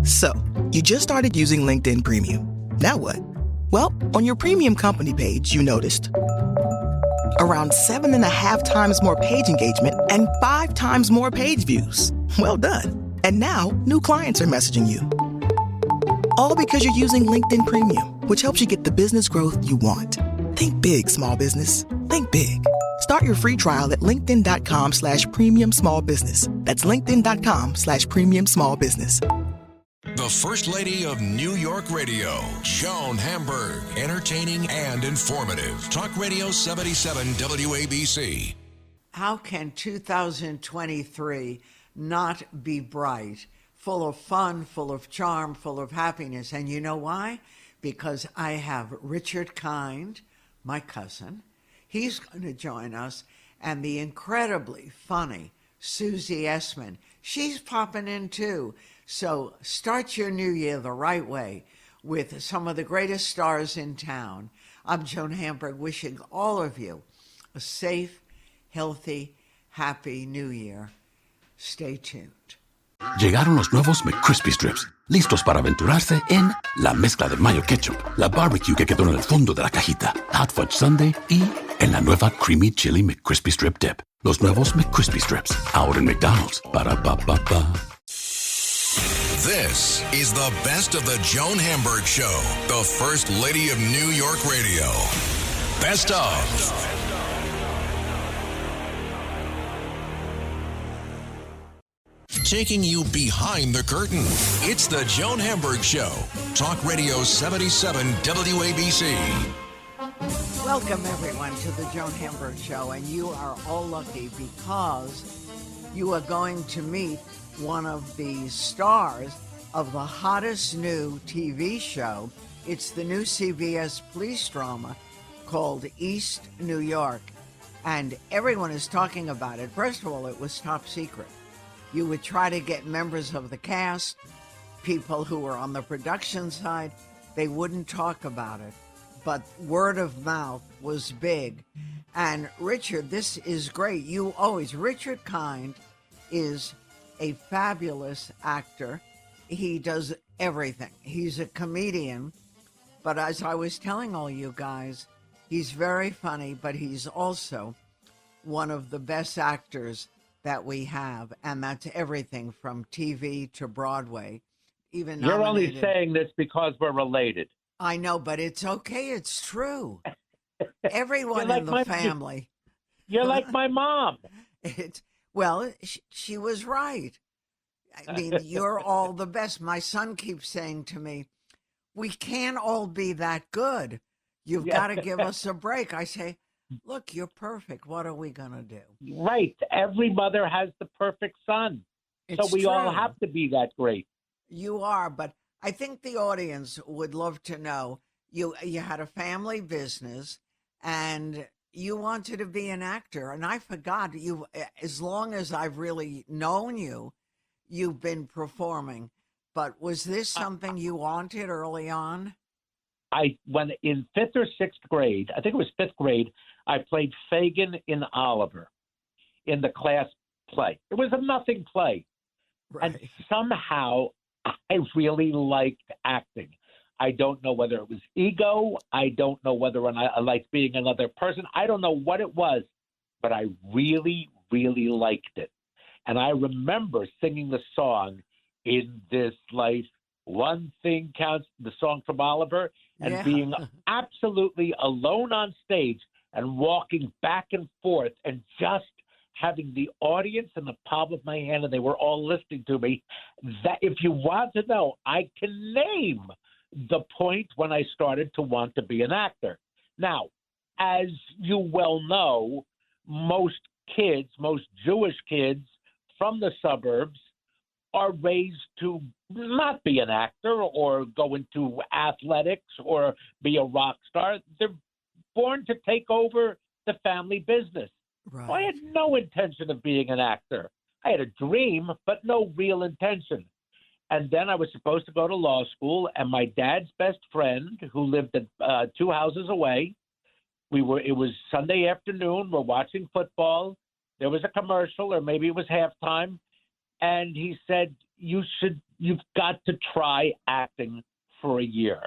So, you just started using LinkedIn Premium. Now what? Well, on your premium company page, you noticed around 7.5 times more page engagement and 5 times more page views. Well done. And now, new clients are messaging you. All because you're using LinkedIn Premium, which helps you get the business growth you want. Think big, small business. Think big. Start your free trial at linkedin.com/premium small business. That's linkedin.com/premium small business. The First Lady of New York Radio, Joan Hamburg, entertaining and informative. Talk Radio 77 WABC. How can 2023 not be bright, full of fun, full of charm, full of happiness? And you know why? Because I have Richard Kind, my cousin. He's going to join us, and the incredibly funny Susie Essman. She's popping in too. So start your new year the right way with some of the greatest stars in town. I'm Joan Hamburg, wishing all of you a safe, healthy, happy new year. Stay tuned. Llegaron los nuevos McCrispy Strips, listos para aventurarse en la mezcla de mayo ketchup, la barbecue que quedó en el fondo de la cajita, hot fudge sundae y en la nueva creamy chili McCrispy Strip dip. Los nuevos McCrispy Strips, ahora en McDonald's. Para pa pa pa. This is the best of the Joan Hamburg Show, the First Lady of New York Radio. Best of. Taking you behind the curtain. It's the Joan Hamburg Show. Talk Radio 77 WABC. Welcome, everyone, to the Joan Hamburg Show. And you are all lucky because you are going to meet one of the stars of the hottest new TV show. It's the new CBS police drama called East New York. And everyone is talking about it. First of all, it was top secret. You would try to get members of the cast, people who were on the production side. They wouldn't talk about it. But word of mouth was big. And Richard, this is great. Richard Kind is a fabulous actor. He does everything. He's a comedian. But as I was telling all you guys, he's very funny, but he's also one of the best actors that we have, and that's everything from TV to Broadway. Even You're nominated. only saying this because we're related. I know, but it's okay. It's true. Everyone like in the family. You're like my mom. She was right. I mean, you're all the best. My son keeps saying to me, we can't all be that good. You've got to give us a break. I say, look, you're perfect. What are we going to do? Right. Every mother has the perfect son. So we all have to be that great. You are, but I think the audience would love to know you had a family business and you wanted to be an actor. And I forgot, you, as long as I've really known you, you've been performing. But was this something you wanted early on? When in 5th or 6th grade, I think it was 5th grade, I played Fagin in Oliver in the class play. It was a nothing play. Right. And somehow I really liked acting. I don't know whether it was ego. I don't know whether I liked being another person. I don't know what it was, but I really, really liked it. And I remember singing the song In This Life, One Thing Counts, the song from Oliver, and being absolutely alone on stage and walking back and forth and just having the audience in the palm of my hand, and they were all listening to me. That, if you want to know, I can name the point when I started to want to be an actor. Now, as you well know, most Jewish kids from the suburbs are raised to not be an actor or go into athletics or be a rock star. They're born to take over the family business. Right. Well, I had no intention of being an actor. I had a dream, but no real intention. And then I was supposed to go to law school, and my dad's best friend, who lived at 2 houses away, it was Sunday afternoon, we're watching football. There was a commercial, or maybe it was halftime, and he said, you should you've got to try acting for a year,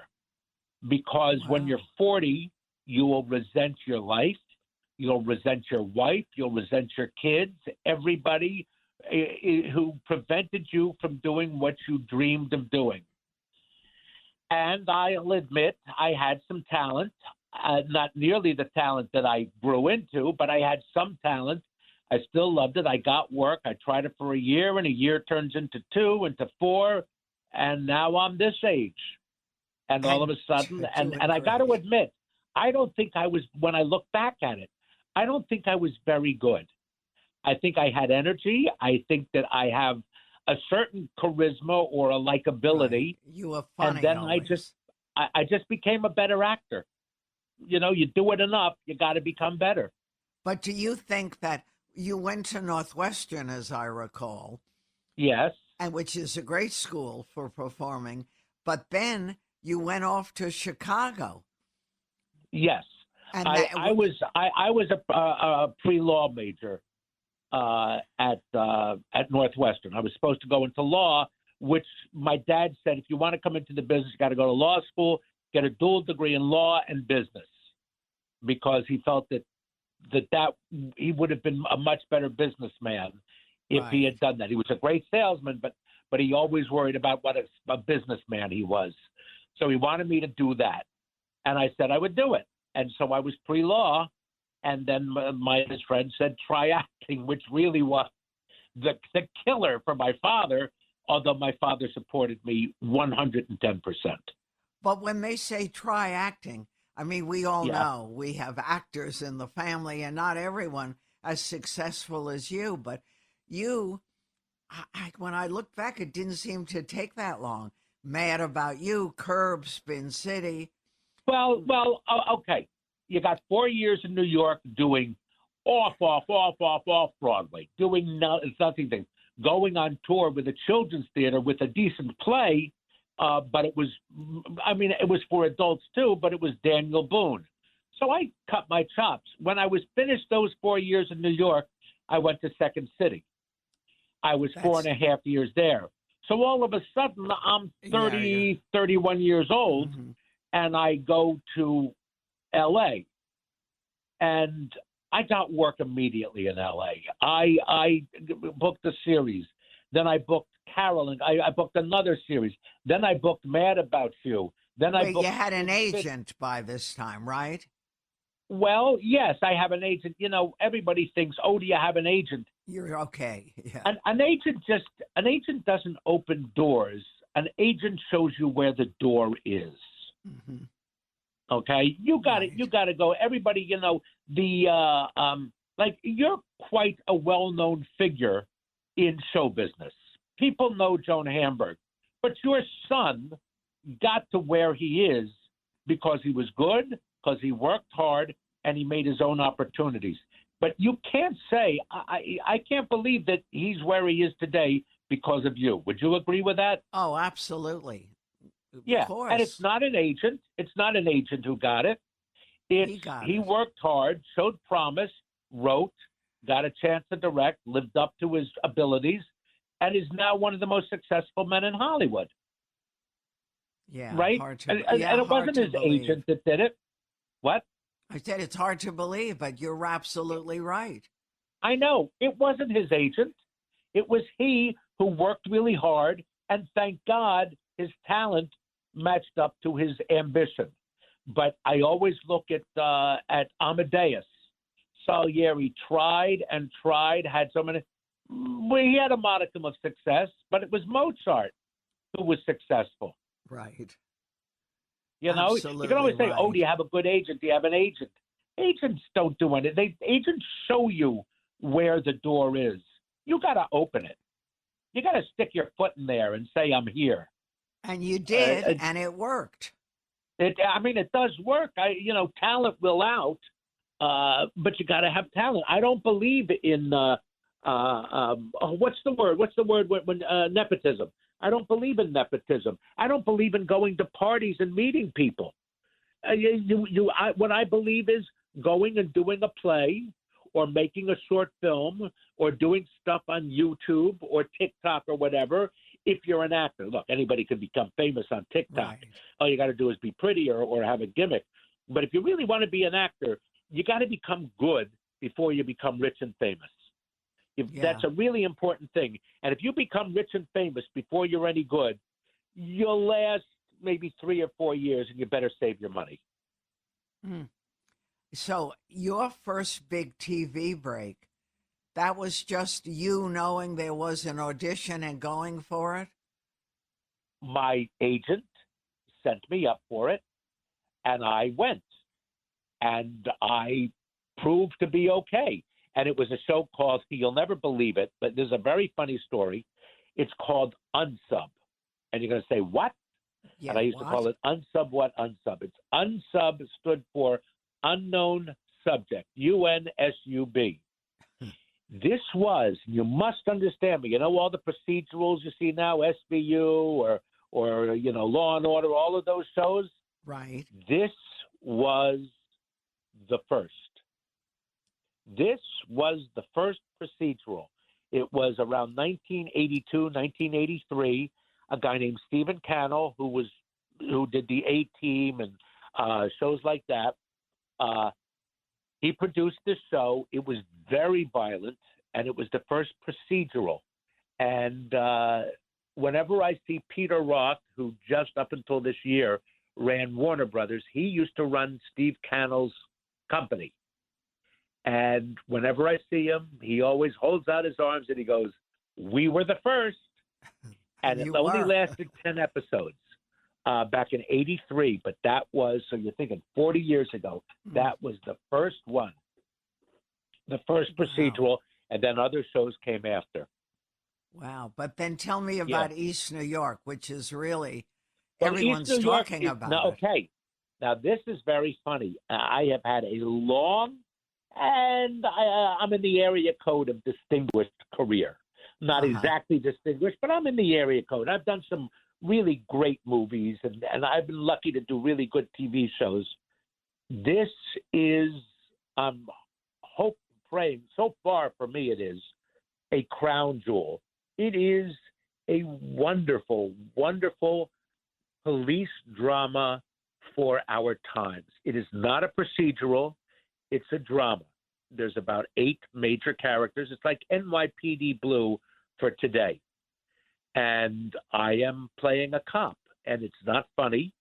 because when you're 40, you will resent your life. You'll resent your wife. You'll resent your kids, everybody who prevented you from doing what you dreamed of doing. And I'll admit I had some talent, not nearly the talent that I grew into, but I had some talent. I still loved it. I got work. I tried it for a year, and a year turns into 2, into 4, and now I'm this age. And all of a sudden, and I got to admit, I don't think I was, when I look back at it, I don't think I was very good. I think I had energy. I think that I have a certain charisma or a likability. Right. You were funny. And then always. I just became a better actor. You know, you do it enough, you got to become better. But do you think that you went to Northwestern, as I recall? Yes. And which is a great school for performing. But then you went off to Chicago. Yes. And I was a pre-law major at Northwestern. I was supposed to go into law, which my dad said, if you want to come into the business, you got to go to law school, get a dual degree in law and business, because he felt that he would have been a much better businessman if he had done that. He was a great salesman, but he always worried about what a businessman he was. So he wanted me to do that, and I said I would do it. And so I was pre-law, and then his friend said, try acting, which really was the killer for my father, although my father supported me 110%. But when they say try acting, I mean, we all know we have actors in the family, and not everyone as successful as you. But you, when I look back, it didn't seem to take that long. Mad About You, Curb, Spin City. Well, okay. You got 4 years in New York doing off Broadway, doing nothing thing, going on tour with a children's theater with a decent play, but it was for adults too, but it was Daniel Boone. So I cut my chops. When I was finished those 4 years in New York, I went to Second City. I was 4.5 years there. So all of a sudden, I'm 31 years old, and I go to L.A., and I got work immediately in L.A. I booked a series. Then I booked Carolyn. I booked another series. Then I booked Mad About You. Then I booked. You had an agent by this time, right? Well, yes, I have an agent. You know, everybody thinks, oh, do you have an agent? You're okay. Yeah. An agent doesn't open doors. An agent shows you where the door is. Mm-hmm. Okay, you got it. You got to go. Everybody, you know, like you're quite a well-known figure in show business. People know Joan Hamburg, but your son got to where he is because he was good, because he worked hard, and he made his own opportunities. But you can't say, I can't believe that he's where he is today because of you. Would you agree with that? Oh, absolutely. Yeah, of course. And it's not an agent. It's not an agent who got it. He worked hard, showed promise, wrote, got a chance to direct, lived up to his abilities, and is now one of the most successful men in Hollywood. Yeah, right. And it wasn't his agent that did it. What? I said it's hard to believe, but you're absolutely right. I know. It wasn't his agent. It was he who worked really hard, and thank God his talent matched up to his ambition. But I always look at Amadeus. Salieri tried and tried, had so many. Well, he had a modicum of success, but it was Mozart who was successful. Right. You know, absolutely you can always say, right. oh, do you have a good agent? Do you have an agent? Agents don't do anything. Agents show you where the door is. You got to open it. You got to stick your foot in there and say, I'm here. And you did, and it worked. It does work. Talent will out, but you got to have talent. I don't believe in what's the word? What's the word when nepotism? I don't believe in nepotism. I don't believe in going to parties and meeting people. What I believe is going and doing a play or making a short film or doing stuff on YouTube or TikTok or whatever if you're an actor. Look, anybody could become famous on TikTok. Right. All you got to do is be pretty or have a gimmick. But if you really want to be an actor, you got to become good before you become rich and famous. That's a really important thing. And if you become rich and famous before you're any good, you'll last maybe 3 or 4 years, and you better save your money. Mm. So your first big TV break, that was just you knowing there was an audition and going for it? My agent sent me up for it, and I went. And I proved to be okay. And it was a show called, you'll never believe it, but there's a very funny story. It's called Unsub. And you're going to say, what? Yeah, and I used to call it Unsub what Unsub. It's Unsub stood for Unknown Subject, UNSUB. This was, you must understand me, all the procedurals you see now, SVU or Law and Order, all of those shows? Right. This was the first. This was the first procedural. It was around 1982, 1983. A guy named Stephen Cannell, who did the A-Team and shows like that. He produced this show. It was very violent, and it was the first procedural. And whenever I see Peter Roth, who just up until this year ran Warner Brothers, he used to run Steve Cannell's company. And whenever I see him, he always holds out his arms and he goes, "We were the first." And it only lasted 10 episodes back in 83. But that was, so you're thinking 40 years ago, that was the first one, the first procedural. Wow. And then other shows came after. Wow. But then tell me about East New York, which is really, everyone's talking about it. Okay. Now, this is very funny. I have had a long, and I'm in the area code of distinguished career. Not exactly distinguished, but I'm in the area code. I've done some really great movies, and I've been lucky to do really good TV shows. This is, I'm praying, so far for me it is a crown jewel. It is a wonderful, wonderful police drama for our times. It is not a procedural. It's a drama. There's about 8 major characters. It's like NYPD Blue for today. And I am playing a cop, and it's not funny.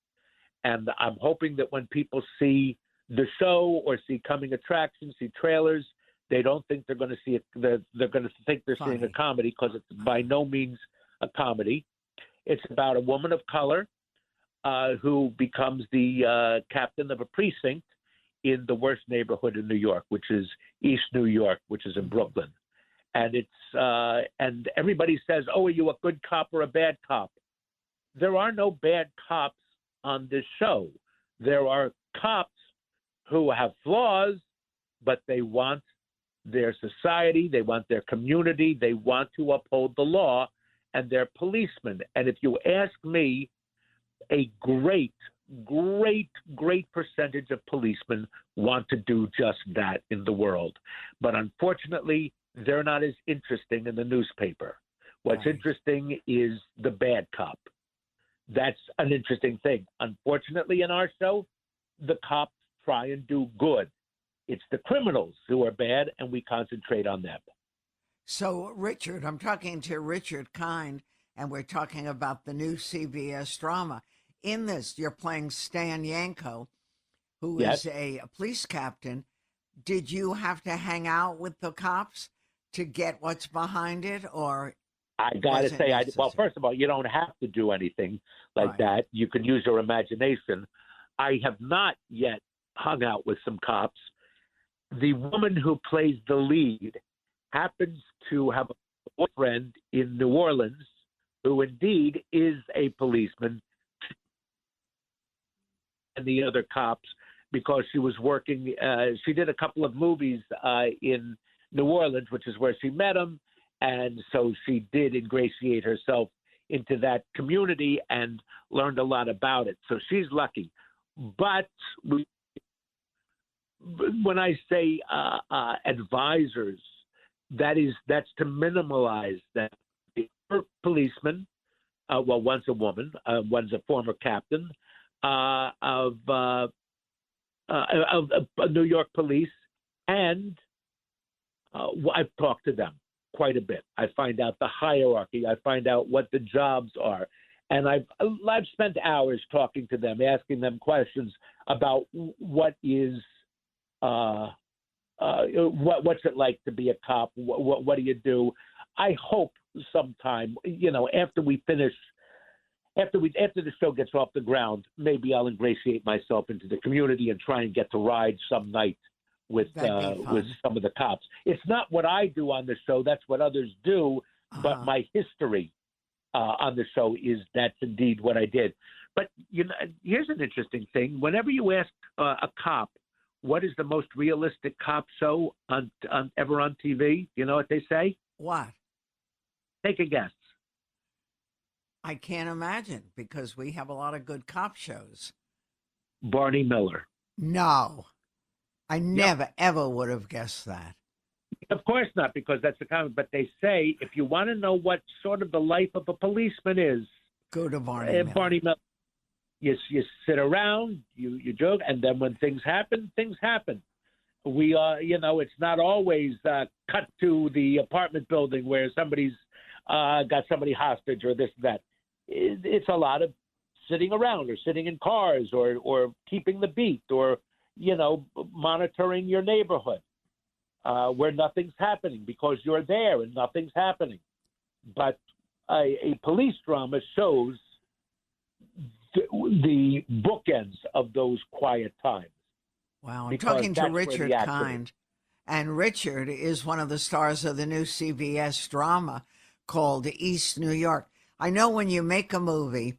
And I'm hoping that when people see the show or see coming attractions, see trailers, they don't think they're going to see it. They're going to think they're seeing a comedy, because it's by no means a comedy. It's about a woman of color who becomes the captain of a precinct in the worst neighborhood in New York, which is East New York, which is in Brooklyn. And it's and everybody says, "Oh, are you a good cop or a bad cop?" There are no bad cops on this show. There are cops who have flaws, but they want their society, they want their community, they want to uphold the law, and they're policemen. And if you ask me, a great percentage of policemen want to do just that in the world. But unfortunately, they're not as interesting in the newspaper. What's interesting is the bad cop. That's an interesting thing. Unfortunately, in our show, the cops try and do good. It's the criminals who are bad, and we concentrate on them. So, Richard, I'm talking to Richard Kind, and we're talking about the new CBS drama. In this, you're playing Stan Yanko, who is a police captain. Did you have to hang out with the cops to get what's behind it, or? I got to say, well, first of all, you don't have to do anything like that. You can use your imagination. I have not yet hung out with some cops. The woman who plays the lead happens to have a boyfriend in New Orleans who indeed is a policeman, and the other cops, because she was working, she did a couple of movies in New Orleans, which is where she met him. And so she did ingratiate herself into that community and learned a lot about it. So she's lucky. But when I say advisors, that's to minimize that. Policemen well, one's a woman, one's a former captain of New York police, and I've talked to them quite a bit. I find out the hierarchy. I find out what the jobs are. And I've spent hours talking to them, asking them questions about what is what's it like to be a cop? What do you do? I hope sometime, after we finish, after the show gets off the ground, maybe I'll ingratiate myself into the community and try and get to ride some night with some of the cops. It's not what I do on the show; that's what others do. But my history on the show is that's indeed what I did. But here's an interesting thing: whenever you ask a cop, what is the most realistic cop show ever on TV? You know what they say? What? Take a guess. I can't imagine, because we have a lot of good cop shows. Barney Miller. No, I never, ever would have guessed that. Of course not, because that's the comment. But they say if you want to know what sort of the life of a policeman is, go to Barney Miller. Barney Miller. You sit around, you joke, and then when things happen, things happen. We it's not always cut to the apartment building where somebody's got somebody hostage or this and that. It's a lot of sitting around or sitting in cars or keeping the beat or monitoring your neighborhood where nothing's happening because you're there and nothing's happening. But a police drama shows the bookends of those quiet times. Wow, I'm talking to Richard Kind, and Richard is one of the stars of the new CBS drama called East New York. I know when you make a movie,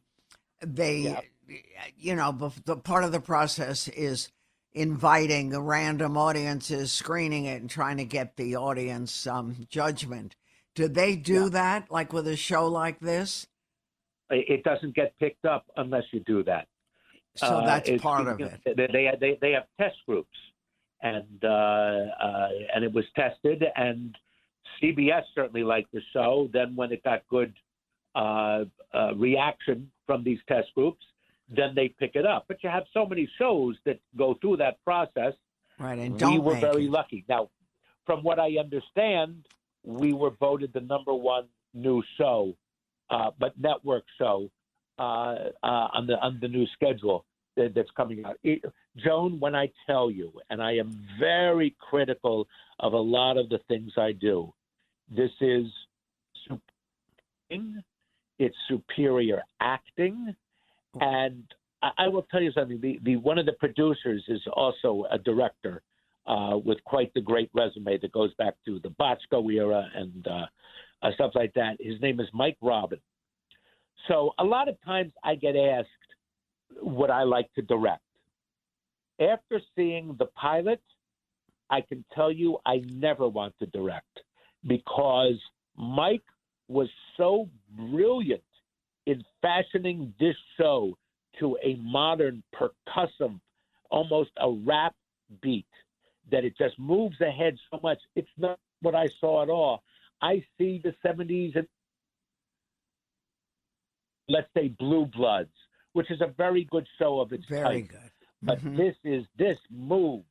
they, the part of the process is inviting random audiences, screening it, and trying to get the audience judgment. Do they do that, like with a show like this? It doesn't get picked up unless you do that. So that's part of it. They have test groups, and it was tested, and CBS certainly liked the show. Then when it got good reaction from these test groups, then they pick it up. But you have so many shows that go through that process. Right, and we were very lucky. Now, from what I understand, we were voted the #1 new show. But network show on the new schedule that's coming out. Joan, when I tell you, and I am very critical of a lot of the things I do, this is it's superior acting, and I will tell you something. The one of the producers is also a director with quite the great resume that goes back to the Bochco era and stuff like that. His name is Mike Robin. So a lot of times I get asked what I like to direct. After seeing the pilot, I can tell you I never want to direct, because Mike was so brilliant in fashioning this show to a modern percussive, almost a rap beat, that it just moves ahead so much. It's not what I saw at all. I see the 70s and, let's say, Blue Bloods, which is a very good show of its type. Very good. But this moves.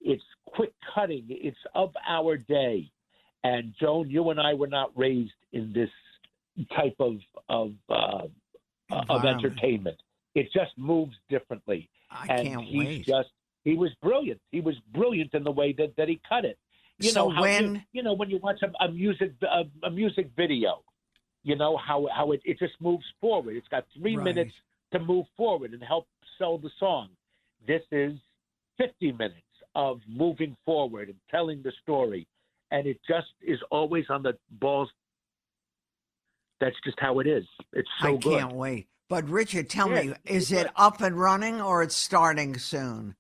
It's quick cutting. It's of our day. And Joan, you and I were not raised in this type of entertainment. It just moves differently. I can't wait. He was brilliant. He was brilliant in the way that he cut it. When you watch a music video, you know how it just moves forward. It's got 3 minutes to move forward and help sell the song. This is 50 minutes of moving forward and telling the story, and it just is always on the balls. That's just how it is. It's so good. I can't wait. But Richard, tell me, is it up and running or it's starting soon?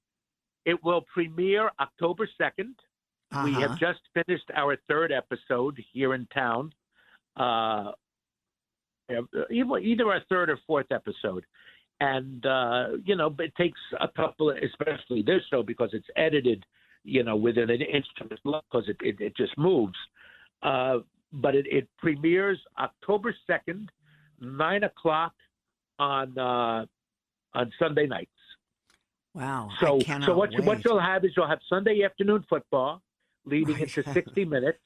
It will premiere October 2nd. We have just finished our 3rd episode here in town. Either our 3rd or 4th episode. And, it takes a couple, especially this show, because it's edited, within an instrument, because it just moves. but it premieres October 2nd, 9 o'clock on Sunday nights. Wow. So, I cannot so what wait. you'll have is you'll have Sunday afternoon football leading Right. into 60 minutes,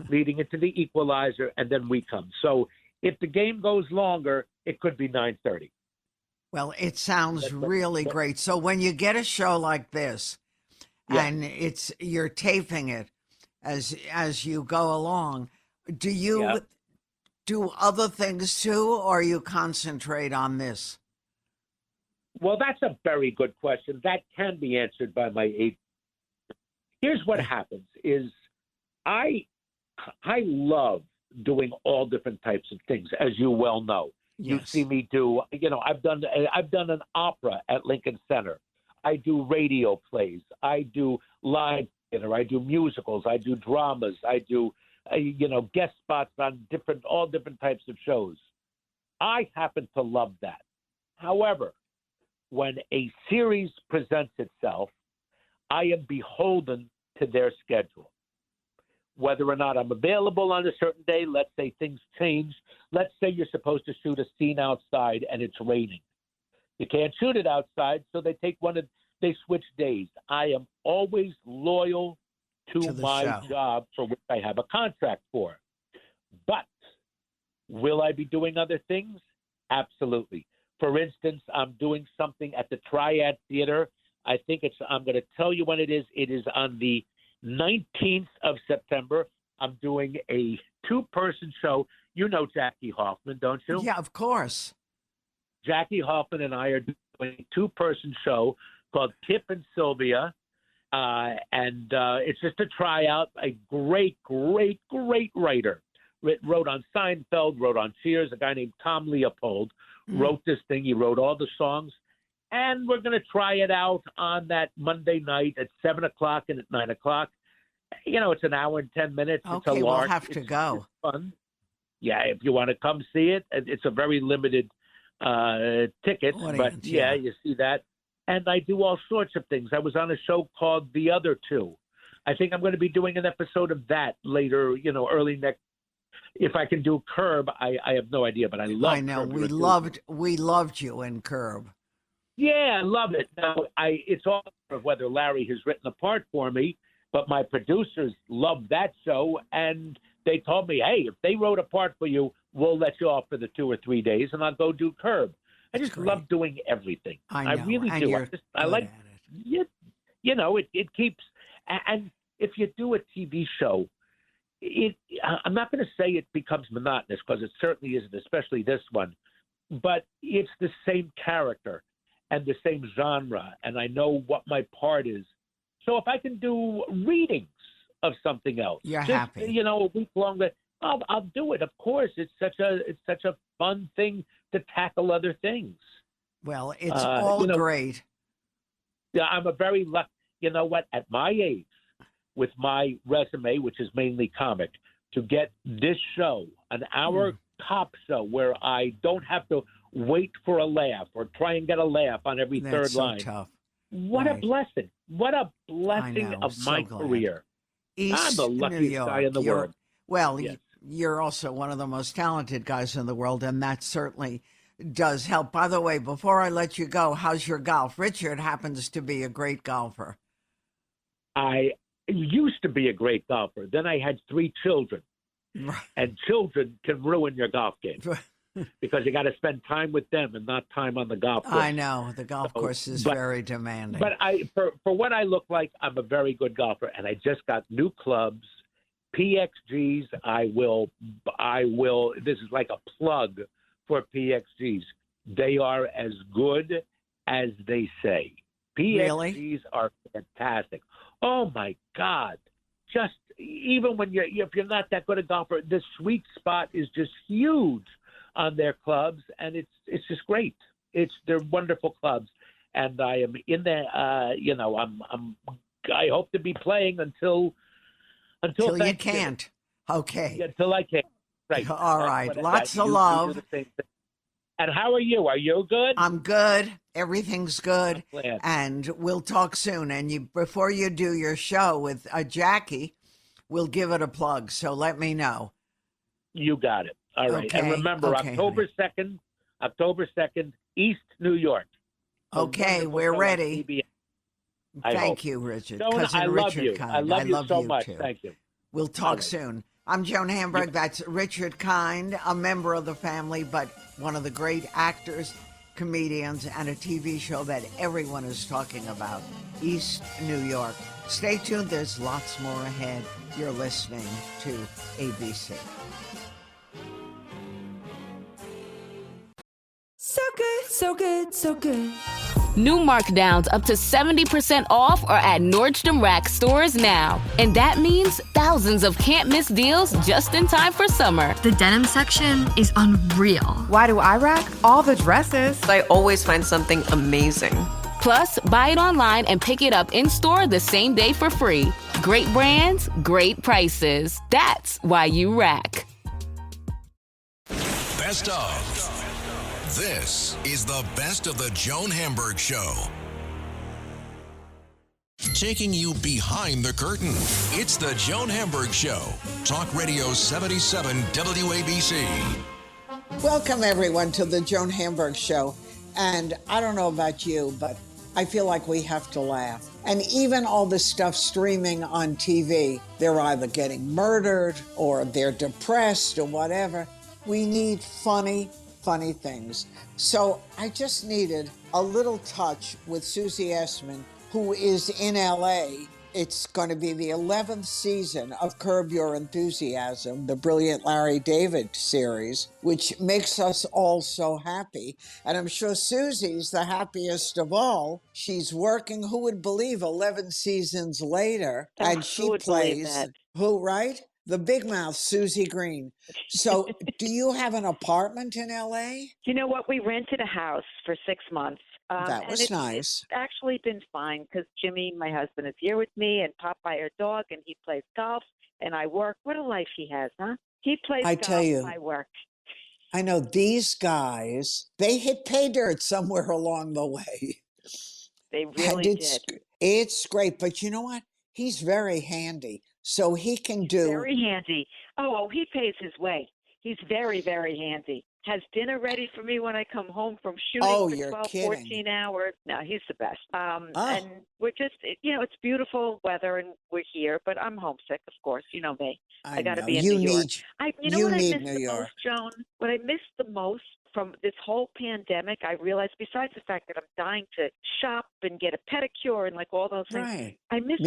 leading into the equalizer, and then we come. So if the game goes longer, it could be 9:30. Well, it sounds But- really but- great. So when you get a show like this, Yeah. and you're taping it as you go along, do you Yeah. do other things too, or you concentrate on this? Well, that's a very good question. That can be answered by my agent. Here's what happens is I love doing all different types of things, as you well know. You Yes. see me do, I've done an opera at Lincoln Center. I do radio plays. I do live theater. I do musicals. I do dramas. I do, guest spots on all different types of shows. I happen to love that. However, when a series presents itself, I am beholden to their schedule. Whether or not I'm available on a certain day, let's say things change. Let's say you're supposed to shoot a scene outside and it's raining. You can't shoot it outside, so they switch days. I am always loyal to the my show. job for which I have a contract for. But will I be doing other things? Absolutely. For instance, I'm doing something at the Triad Theater. I'm going to tell you when it is. It is on the 19th of September. I'm doing a 2-person show. You know Jackie Hoffman, don't you? Yeah, of course. Jackie Hoffman and I are doing a 2-person show called Kip and Sylvia. And it's just a tryout. A great, great, great writer. Wrote on Seinfeld, wrote on Cheers. A guy named Tom Leopold wrote this thing. He wrote all the songs. And we're going to try it out on that Monday night at 7 o'clock and at 9 o'clock. It's an hour and 10 minutes. It's a Okay, we'll lark. have to go. It's fun. Yeah, if you want to come see it, it's a very limited ticket. Audience, But, yeah. you see that. And I do all sorts of things. I was on a show called The Other Two. I think I'm going to be doing an episode of that later, early next. If I can do Curb, I have no idea, but I love I know Curb we Your loved you in Curb. Yeah, I love it. Now, it's all of whether Larry has written a part for me, but my producers love that show, and they told me, hey, if they wrote a part for you, we'll let you off for the 2 or 3 days, and I'll go do Curb. I just great. love doing everything. I know, really and do. you're I good like, at it. it keeps, and if you do a TV show, I'm not going to say it becomes monotonous because it certainly isn't, especially this one, but it's the same character and the same genre, and I know what my part is. So if I can do readings of something else, You're just, happy. a week long, I'll do it. Of course, it's such a fun thing to tackle other things. Well, it's all great. Yeah, I'm a very lucky. You know what? At my age, with my resume, which is mainly comic, to get this show, an hour cop show, where I don't have to wait for a laugh or try and get a laugh on every That's third so line. tough. What a Right. blessing! What a blessing know, of so my glad. career. East I'm the New luckiest York. guy in the world. Well, Yes. you're also one of the most talented guys in the world, and that certainly does help. By the way, before I let you go, how's your golf? Richard happens to be a great golfer. I used to be a great golfer. Then I had 3 children, and children can ruin your golf game because you got to spend time with them and not time on the golf course. I know the golf course is very demanding. But for what I look like, I'm a very good golfer, and I just got new clubs, PXGs. I will. This is like a plug for PXGs. They are as good as they say. PXGs Really? are fantastic. Oh my God! Just even when if you're not that good a golfer, the sweet spot is just huge on their clubs, and it's just great. They're wonderful clubs, and I am in there. I hope to be playing until you Thanksgiving. can't. Okay. Yeah, until I can. Right. All right. But Lots of you love. do the same thing. And how are you? Are you good? I'm good. Everything's good. I'm glad. And we'll talk soon. And before you do your show with Jackie, we'll give it a plug. So let me know. You got it. All right. Okay, And remember, okay, October 2nd, East New York. A Okay, wonderful we're show on ready. CBS, I Thank hope. you, Richard. Joan, Cousin I love Richard you. Kind. I love you so you much. too. Thank you. We'll talk right. soon. I'm Joan Hamburg. That's Richard Kind, a member of the family, but one of the great actors, comedians, and a TV show that everyone is talking about, East New York. Stay tuned. There's lots more ahead. You're listening to ABC. So good, so good, so good. New markdowns up to 70% off are at Nordstrom Rack stores now. And that means thousands of can't-miss deals just in time for summer. The denim section is unreal. Why do I rack? All the dresses. I always find something amazing. Plus, buy it online and pick it up in-store the same day for free. Great brands, great prices. That's why you rack. Best of. This is the Best of the Joan Hamburg Show. Taking you behind the curtain. It's the Joan Hamburg Show. Talk Radio 77 WABC. Welcome, everyone, to the Joan Hamburg Show. And I don't know about you, but I feel like we have to laugh. And even all the stuff streaming on TV, they're either getting murdered or they're depressed or whatever. We need funny things. So I just needed a little touch with Susie Essman, who is in LA. It's going to be the 11th season of Curb Your Enthusiasm, the brilliant Larry David series, which makes us all so happy. And I'm sure Susie's the happiest of all. She's working, who would believe, 11 seasons later, and she plays, who, right? The big mouth, Susie Green. So do you have an apartment in LA? You know what? We rented a house for 6 months. That was nice. It's actually been fine because Jimmy, my husband, is here with me, and Popeye, our dog, and he plays golf, and I work. What a life he has, huh? He plays golf, tell you, I work. I know these guys, they hit pay dirt somewhere along the way. They really did. It's great, but you know what? He's very handy, so he can do... Very handy. Oh, he pays his way. He's very, very handy. Has dinner ready for me when I come home from shooting for 12, 14 hours. No, he's the best. And we're just, it's beautiful weather and we're here, but I'm homesick, of course. You know me. I got to be in New York. You know what I missed the most, Joan? What I missed the most from this whole pandemic, I realized, besides the fact that I'm dying to shop and get a pedicure and like all those things, I miss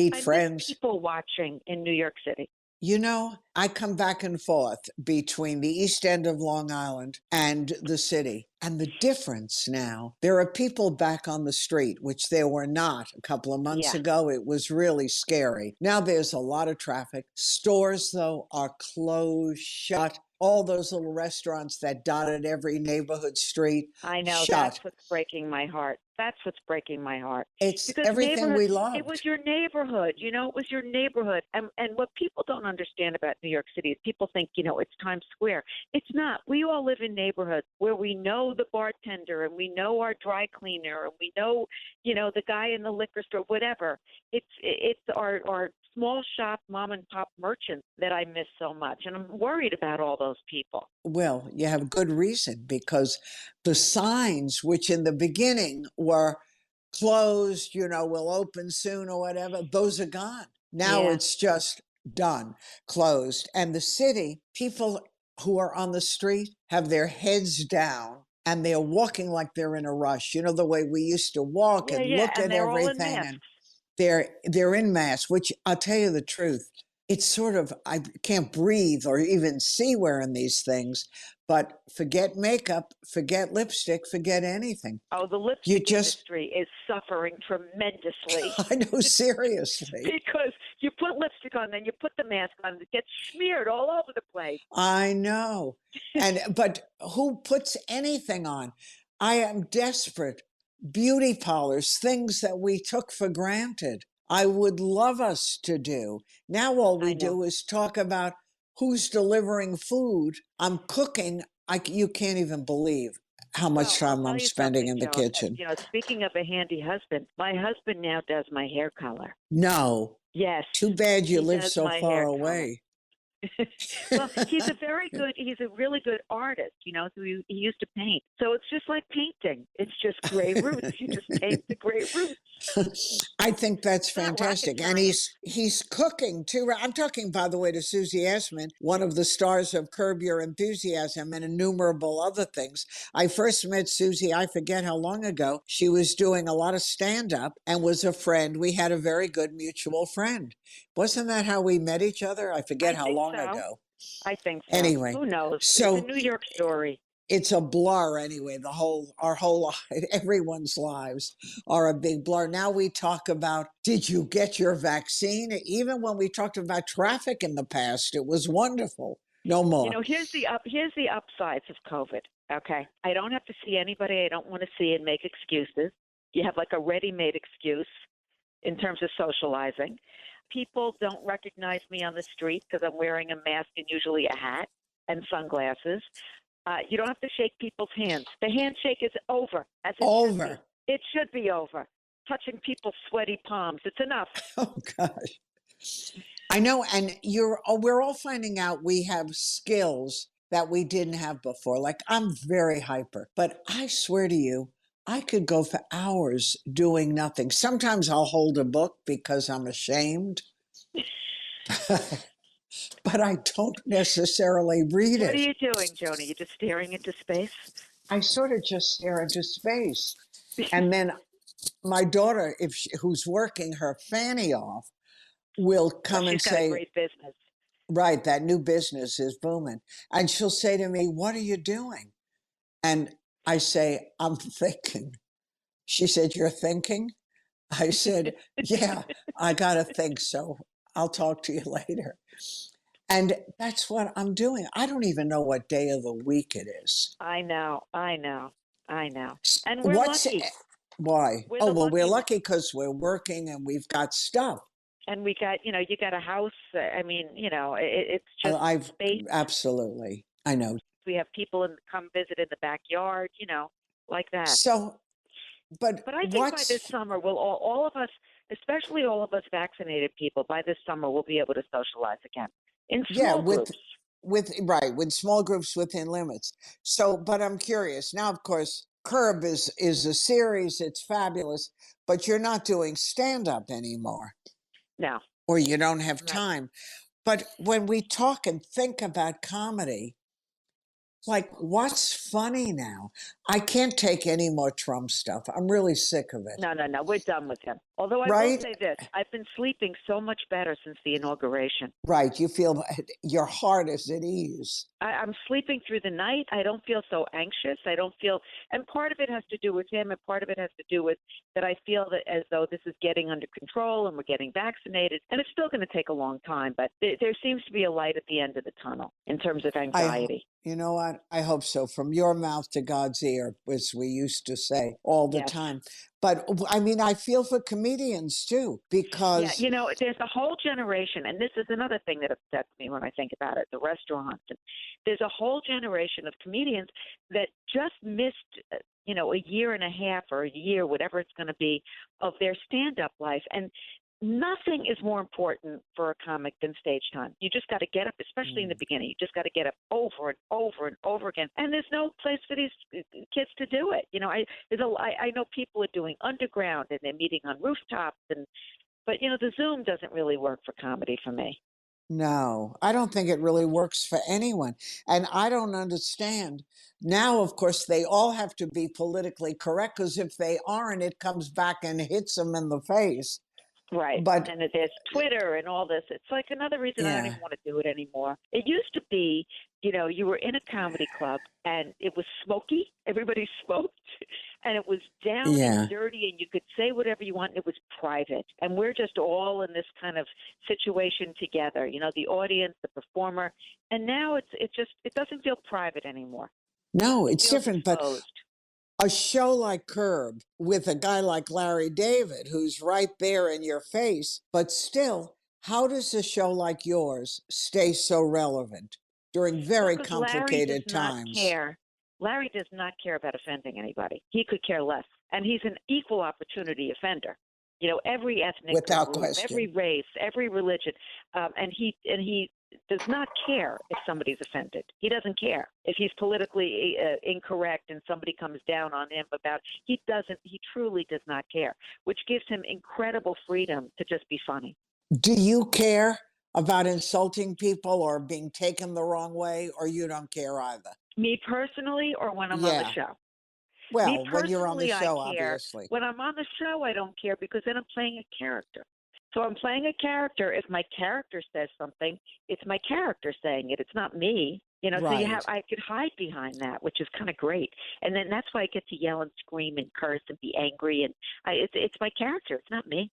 people watching in New York City. You know, I come back and forth between the East End of Long Island and the city. And the difference now, there are people back on the street, which there were not a couple of months ago. It was really scary. Now there's a lot of traffic. Stores, though, are closed, shut. All those little restaurants that dotted every neighborhood street. I know. Shut. That's what's breaking my heart. That's what's breaking my heart. It's because everything we loved. It was your neighborhood. It was your neighborhood. And what people don't understand about New York City is people think, it's Times Square. It's not. We all live in neighborhoods where we know the bartender and we know our dry cleaner and we know, the guy in the liquor store, whatever. It's our small shop mom and pop merchants that I miss so much. And I'm worried about all those people. Well, you have good reason, because the signs, which in the beginning were closed, will open soon or whatever, those are gone. Now it's just done, closed. And the city, people who are on the street have their heads down and they're walking like they're in a rush. The way we used to walk and look at everything. And they're in masks, which I'll tell you the truth. It's sort of, I can't breathe or even see wearing these things, but forget makeup, forget lipstick, forget anything. Oh, the lipstick industry is suffering tremendously. I know, seriously. Because you put lipstick on, then you put the mask on, it gets smeared all over the place. I know. But who puts anything on? I am desperate. Beauty parlors, things that we took for granted. I would love us to do. Now all we do is talk about who's delivering food. I'm cooking. You can't even believe how much time I'm spending in the kitchen. Speaking of a handy husband, my husband now does my hair color. No. Yes. Too bad you live so far away. Well, he's a really good artist, so he used to paint. So it's just like painting. It's just gray roots. You just paint the gray roots. I think that's It's not rocket fantastic. And science. he's cooking too. I'm talking, by the way, to Susie Essman, one of the stars of Curb Your Enthusiasm and innumerable other things. I first met Susie, I forget how long ago. She was doing a lot of stand-up and was a friend. We had a very good mutual friend. Wasn't that how we met each other? I forget how long ago. I think so. Anyway, who knows? so it's a New York story. It's a blur anyway. Our whole everyone's lives are a big blur. Now we talk about, did you get your vaccine? Even when we talked about traffic in the past, it was wonderful. No more. Here's the upsides of COVID. Okay, I don't have to see anybody I don't want to see and make excuses. You have like a ready-made excuse in terms of socializing. People don't recognize me on the street because I'm wearing a mask and usually a hat and sunglasses. You don't have to shake people's hands. The handshake is over. Over. It should be over. Touching people's sweaty palms. It's enough. Oh, gosh. I know. And we're all finding out we have skills that we didn't have before. Like, I'm very hyper, but I swear to you, I could go for hours doing nothing. Sometimes I'll hold a book because I'm ashamed. But I don't necessarily read it. What are you doing, Joan? Are you just staring into space? I sort of just stare into space. And then my daughter, who's working her fanny off, will come and say, she's got a great business. Right, that new business is booming. And she'll say to me, what are you doing? And I say, I'm thinking. She said, you're thinking? I said, yeah, I got to think, so I'll talk to you later. And that's what I'm doing. I don't even know what day of the week it is. I know. And we're lucky. Why? We're lucky because we're working and we've got stuff. And we got, you got a house. I mean, it's just space. Absolutely. I know. We have people come visit in the backyard, like that. So, but I think by this summer, we'll all of us, especially all of us vaccinated people, by this summer, we'll be able to socialize again. In small groups. with small groups within limits. So, but I'm curious now. Of course, Curb is a series. It's fabulous, but you're not doing stand up anymore. No, or you don't have time. But when we talk and think about comedy, like, what's funny now? I can't take any more Trump stuff. I'm really sick of it. No. We're done with him. Although I will say this, I've been sleeping so much better since the inauguration. Right. You feel your heart is at ease. I'm sleeping through the night. I don't feel so anxious. I don't feel, and part of it has to do with him, and part of it has to do with that I feel that as though this is getting under control and we're getting vaccinated. And it's still going to take a long time, but there seems to be a light at the end of the tunnel in terms of anxiety. You know what? I hope so. From your mouth to God's ear, as we used to say all the time. But I mean, I feel for comedians too, because there's a whole generation, and this is another thing that upsets me when I think about it, the restaurants. And there's a whole generation of comedians that just missed, a year and a half or a year, whatever it's going to be, of their stand-up life. And nothing is more important for a comic than stage time. You just got to get up, especially in the beginning. You just got to get up over and over and over again. And there's no place for these kids to do it. I know people are doing underground and they're meeting on rooftops, but the Zoom doesn't really work for comedy for me. No, I don't think it really works for anyone. And I don't understand. Now, of course, they all have to be politically correct, because if they aren't, it comes back and hits them in the face. Right. But, and there's Twitter and all this. It's like another reason I don't even want to do it anymore. It used to be, you were in a comedy club and it was smoky. Everybody smoked and it was down and dirty and you could say whatever you want. And it was private. And we're just all in this kind of situation together, the audience, the performer. And now it doesn't feel private anymore. No, it's different. Exposed. But a show like Curb with a guy like Larry David, who's right there in your face, but still, how does a show like yours stay so relevant during very complicated times? Larry does not care about offending anybody. He could care less. And he's an equal opportunity offender. Every ethnic group, every race, every religion. And he does not care if somebody's offended. He doesn't care if he's politically incorrect and somebody comes down on him about. He truly does not care, which gives him incredible freedom to just be funny. Do you care about insulting people or being taken the wrong way, or you don't care either? Me personally, or when I'm on the show? Well, when you're on the show, I care. obviously. When I'm on the show, I don't care because then I'm playing a character. So I'm playing a character. If my character says something, it's my character saying it. It's not me. You know, right. So I could hide behind that, which is kind of great. And then that's why I get to yell and scream and curse and be angry. And it's my character. It's not me.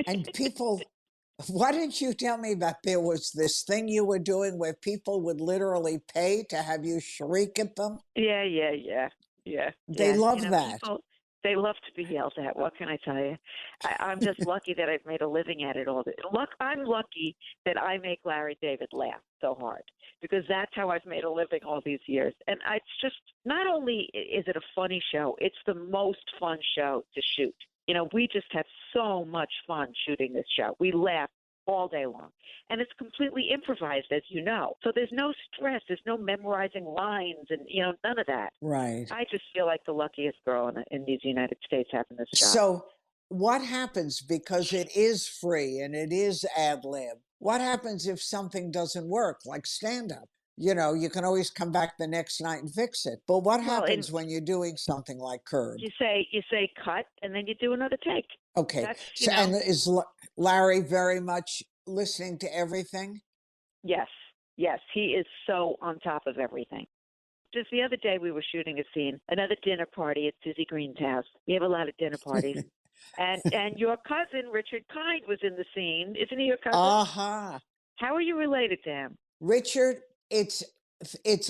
And people, why didn't you tell me that there was this thing you were doing where people would literally pay to have you shriek at them? Yeah. They love that. People, they love to be yelled at. What can I tell you? I'm just lucky that I've made a living at it all. I'm lucky that I make Larry David laugh so hard because that's how I've made a living all these years. And it's just, not only is it a funny show, it's the most fun show to shoot. You know, we just have so much fun shooting this show. We laugh all day long. And it's completely improvised, as you know. So there's no stress. There's no memorizing lines and, none of that. Right. I just feel like the luckiest girl in these United States having this job. So what happens, because it is free and it is ad lib, what happens if something doesn't work, like stand-up? You know, you can always come back the next night and fix it. But what happens when you're doing something like Curb? You say cut, and then you do another take. Okay. And is Larry very much listening to everything? Yes. He is so on top of everything. Just the other day, we were shooting a scene, another dinner party at Susie Green's house. We have a lot of dinner parties. and your cousin, Richard Kind, was in the scene. Isn't he your cousin? Uh-huh. How are you related to him? Richard, it's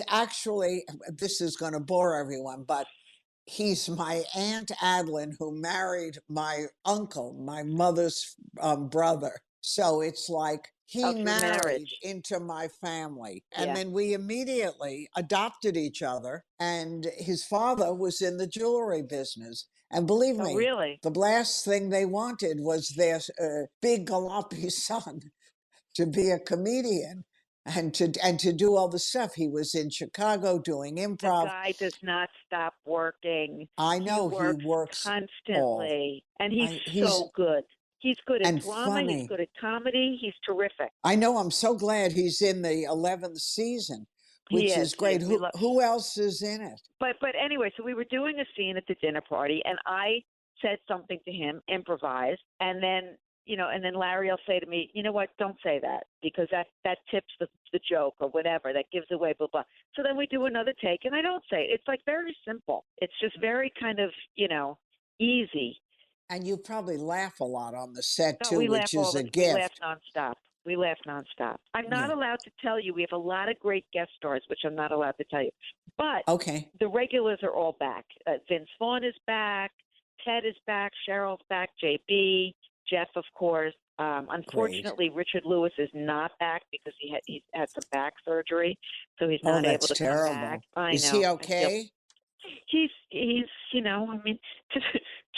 actually, this is going to bore everyone, but he's my Aunt Adeline, who married my uncle, my mother's brother. So it's like he married into my family. And then we immediately adopted each other. And his father was in the jewelry business. And believe me, really? The last thing they wanted was their big galopi son to be a comedian. And to do all the stuff. He was in Chicago doing improv. The guy does not stop working. I know he works constantly, and he's so good. He's good at drama. Funny. He's good at comedy. He's terrific. I know. I'm so glad he's in the 11th season, which is great. Who else is in it? But anyway, so we were doing a scene at the dinner party, and I said something to him, improvised, and then. And then Larry will say to me, you know what, don't say that because that tips the joke or whatever. That gives away, blah, blah. So then we do another take and I don't say it. It's like very simple. It's just very kind of, easy. And you probably laugh a lot on the set too, which is a gift. We laugh nonstop. I'm not allowed to tell you. We have a lot of great guest stars, which I'm not allowed to tell you. But the regulars are all back. Vince Vaughn is back. Ted is back. Cheryl's back. JB. Jeff, of course. Unfortunately, Richard Lewis is not back because he's had some back surgery, so he's not able to come back. I know. Is he okay? He's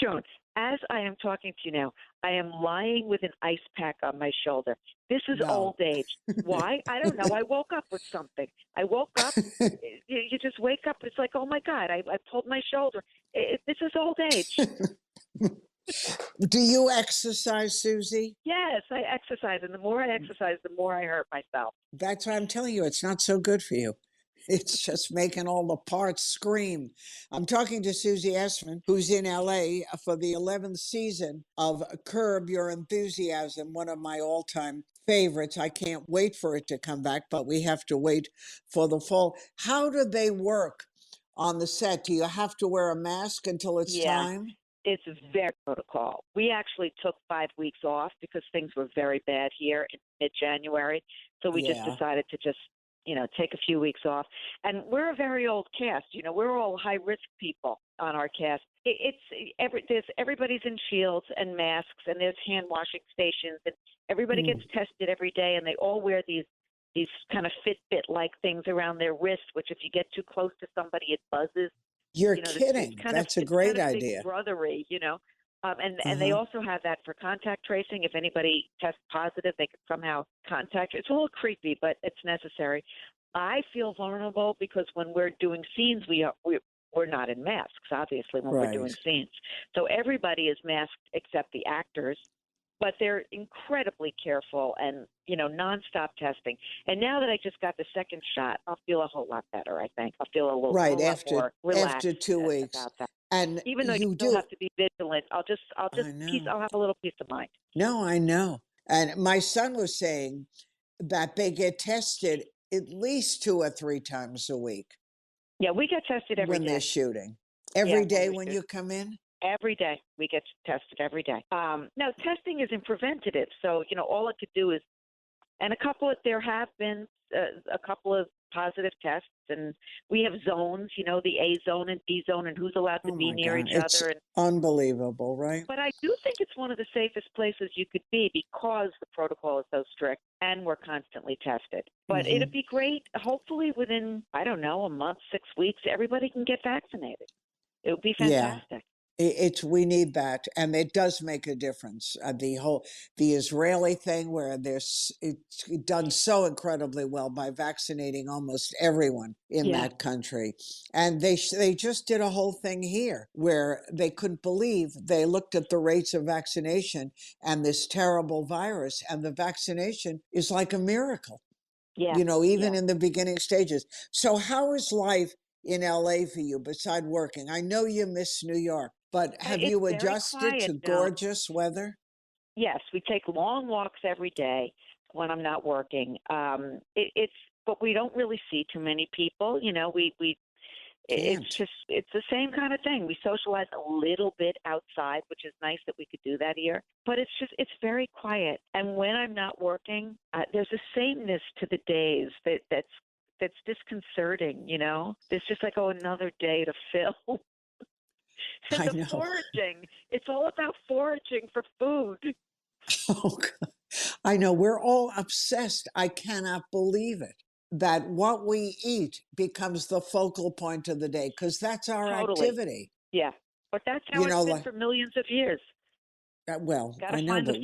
Joan, as I am talking to you now, I am lying with an ice pack on my shoulder. This is old age. Why? I don't know. I woke up with something. I woke up. You just wake up. It's like, oh, my God, I pulled my shoulder. This is old age. Do you exercise, Susie? Yes, I exercise. And the more I exercise, the more I hurt myself. That's why I'm telling you, it's not so good for you. It's just making all the parts scream. I'm talking to Susie Essman, who's in LA for the 11th season of Curb Your Enthusiasm, one of my all-time favorites. I can't wait for it to come back, but we have to wait for the fall. How do they work on the set? Do you have to wear a mask until it's time? It's very protocol. We actually took 5 weeks off because things were very bad here in mid-January. So we just decided to take a few weeks off. And we're a very old cast. We're all high-risk people on our cast. Everybody's in shields and masks, and there's hand-washing stations, and everybody gets tested every day, and they all wear these kind of Fitbit-like things around their wrist, which if you get too close to somebody, it buzzes. You're kidding. That's a great idea. Big brothery, And they also have that for contact tracing. If anybody tests positive, they can somehow contact you. It's a little creepy, but it's necessary. I feel vulnerable because when we're doing scenes, we're not in masks, obviously, when we're doing scenes. So everybody is masked except the actors, but they're incredibly careful and, nonstop testing. And now that I just got the second shot, I'll feel a whole lot better, I think. I'll feel a whole lot more relaxed after 2 weeks. about that. And even though you still have to be vigilant, I'll have a little peace of mind. No, I know. And my son was saying that they get tested at least 2 or 3 times a week. Yeah, we get tested every day. When they're shooting. Every day when you come in? Every day. We get tested every day. Now, testing isn't preventative. So, all it could do is, and there have been a couple of positive tests, and we have zones, the A zone and B zone, and who's allowed to be near each other. And unbelievable, right? But I do think it's one of the safest places you could be because the protocol is so strict and we're constantly tested. But it'd be great. Hopefully within, I don't know, a month, 6 weeks, everybody can get vaccinated. It would be fantastic. We need that, and it does make a difference. The Israeli thing, where it's done so incredibly well by vaccinating almost everyone in that country, and they just did a whole thing here where they couldn't believe. They looked at the rates of vaccination and this terrible virus, and the vaccination is like a miracle. Yeah, even in the beginning stages. So, how is life in LA for you beside working? I know you miss New York, but have you adjusted to gorgeous weather? Yes, we take long walks every day when I'm not working. But we don't really see too many people. It's the same kind of thing. We socialize a little bit outside, which is nice that we could do that here. But it's very quiet. And when I'm not working, there's a sameness to the days that's disconcerting. There's just like, another day to fill. I know. Foraging. It's all about foraging for food. Oh, God. I know. We're all obsessed. I cannot believe it. That what we eat becomes the focal point of the day, because that's our activity. Yeah. But that's how it's been for millions of years. Well, I know, but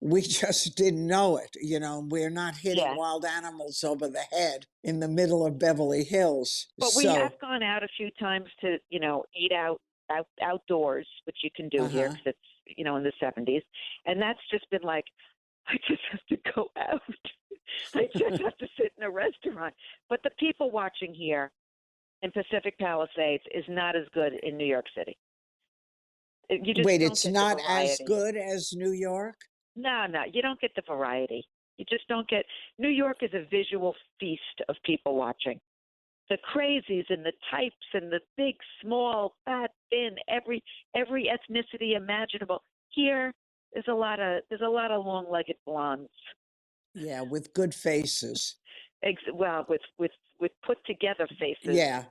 we just didn't know it. We're not hitting wild animals over the head in the middle of Beverly Hills. But we have gone out a few times to, eat outdoors, which you can do here because it's, in the 70s. And that's just been like, I just have to go out. I just have to sit in a restaurant. But the people watching here in Pacific Palisades is not as good in New York City. Wait, it's not as good as New York? No, you don't get the variety. You just don't get. New York is a visual feast of people watching. The crazies and the types and the big, small, fat, thin, every ethnicity imaginable. Here, there's a lot of long-legged blondes. Yeah, with good faces. Well, with put together faces. Yeah,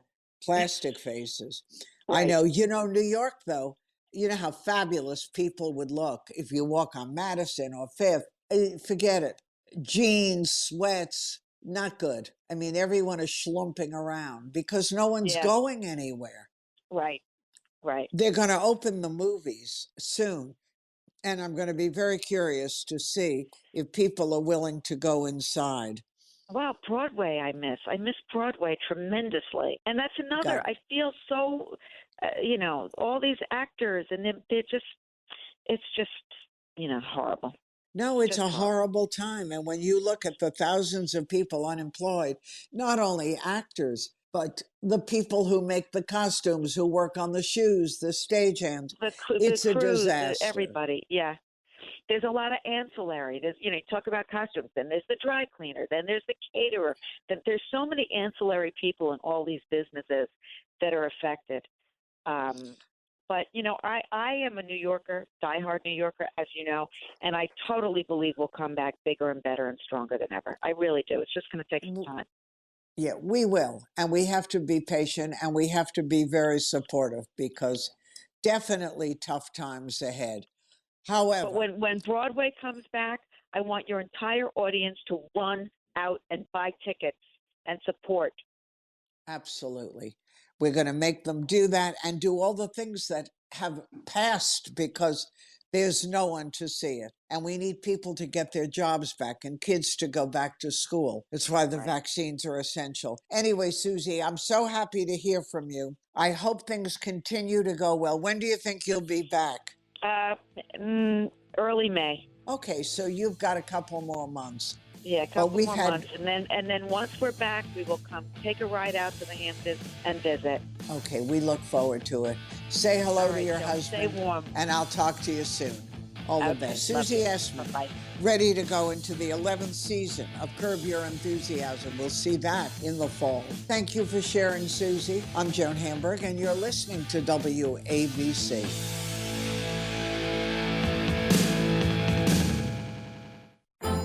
plastic faces. Right. I know. New York, though, how fabulous people would look if you walk on Madison or Fifth. Forget it. Jeans, sweats, not good. I mean, everyone is schlumping around because no one's going anywhere. Right. They're going to open the movies soon. And I'm going to be very curious to see if people are willing to go inside. Wow, Broadway I miss. I miss Broadway tremendously. And that's another. I feel so, all these actors, and it's just, horrible. No, it's a horrible time. And when you look at the thousands of people unemployed, not only actors, but the people who make the costumes, who work on the shoes, the stagehands, it's a disaster. Everybody, yeah. There's a lot of ancillary. There's, you talk about costumes. Then there's the dry cleaner. Then there's the caterer. Then there's so many ancillary people in all these businesses that are affected. But, I am a New Yorker, diehard New Yorker, as you know, and I totally believe we'll come back bigger and better and stronger than ever. I really do. It's just going to take some time. Yeah, we will. And we have to be patient, and we have to be very supportive, because definitely tough times ahead. However, but when Broadway comes back, I want your entire audience to run out and buy tickets and support. Absolutely. We're going to make them do that and do all the things that have passed because there's no one to see it. And we need people to get their jobs back and kids to go back to school. That's why the vaccines are essential. Anyway, Susie, I'm so happy to hear from you. I hope things continue to go well. When do you think you'll be back? Early May. Okay, so you've got a couple more months. Yeah, a couple more months, and then once we're back, we will come take a ride out to the Hamptons and visit. Okay, we look forward to it. Say hello to your husband. Stay warm. And I'll talk to you soon. All the best. Susie Essman, ready to go into the 11th season of Curb Your Enthusiasm. We'll see that in the fall. Thank you for sharing, Susie. I'm Joan Hamburg, and you're listening to WABC.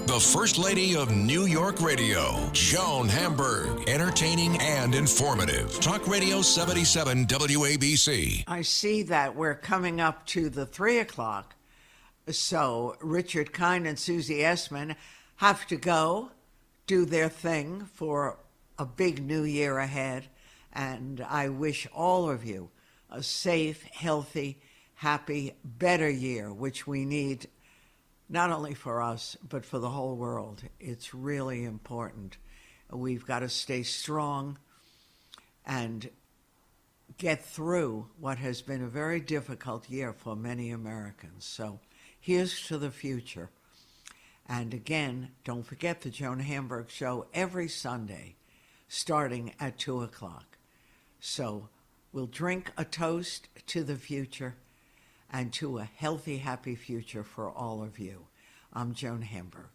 The First Lady of New York Radio, Joan Hamburg. Entertaining and informative. Talk Radio 77 WABC. I see that we're coming up to the 3 o'clock. So Richard Kind and Susie Essman have to go do their thing for a big new year ahead. And I wish all of you a safe, healthy, happy, better year, which we need not only for us, but for the whole world. It's really important. We've got to stay strong and get through what has been a very difficult year for many Americans. So here's to the future. And again, don't forget the Joan Hamburg Show every Sunday, starting at 2 o'clock. So we'll drink a toast to the future and to a healthy, happy future for all of you. I'm Joan Hamburg.